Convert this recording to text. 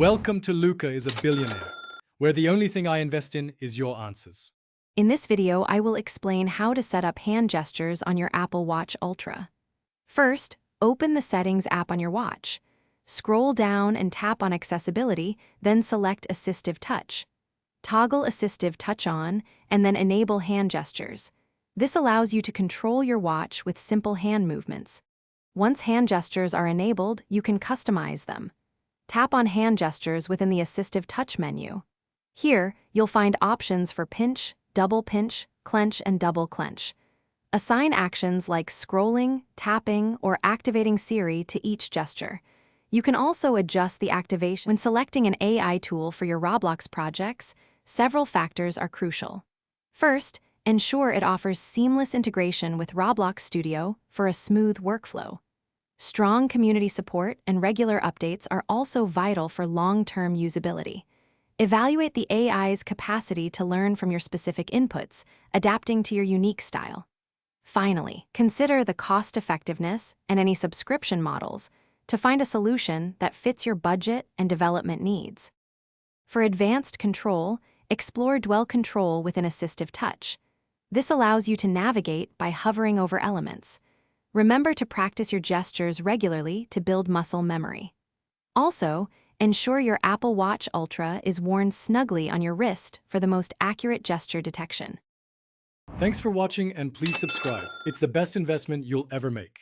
Welcome to Luca is a Billionaire, where the only thing I invest in is your answers. In this video, I will explain how to set up hand gestures on your Apple Watch Ultra. First, open the Settings app on your watch. Scroll down and tap on Accessibility, then select Assistive Touch. Toggle Assistive Touch on, and then enable hand gestures. This allows you to control your watch with simple hand movements. Once hand gestures are enabled, you can customize them. Tap on hand gestures within the Assistive Touch menu. Here, you'll find options for pinch, double pinch, clench, and double clench. Assign actions like scrolling, tapping, or activating Siri to each gesture. You can also adjust the activation when selecting an AI tool for your Roblox projects. Several factors are crucial. First, ensure it offers seamless integration with Roblox Studio for a smooth workflow. Strong community support and regular updates are also vital for long-term usability. Evaluate the AI's capacity to learn from your specific inputs, adapting to your unique style. Finally, consider the cost-effectiveness and any subscription models to find a solution that fits your budget and development needs. For advanced control, explore Dwell Control within Assistive Touch. This allows you to navigate by hovering over elements. Remember to practice your gestures regularly to build muscle memory. Also, ensure your Apple Watch Ultra is worn snugly on your wrist for the most accurate gesture detection. Thanks for watching and please subscribe. It's the best investment you'll ever make.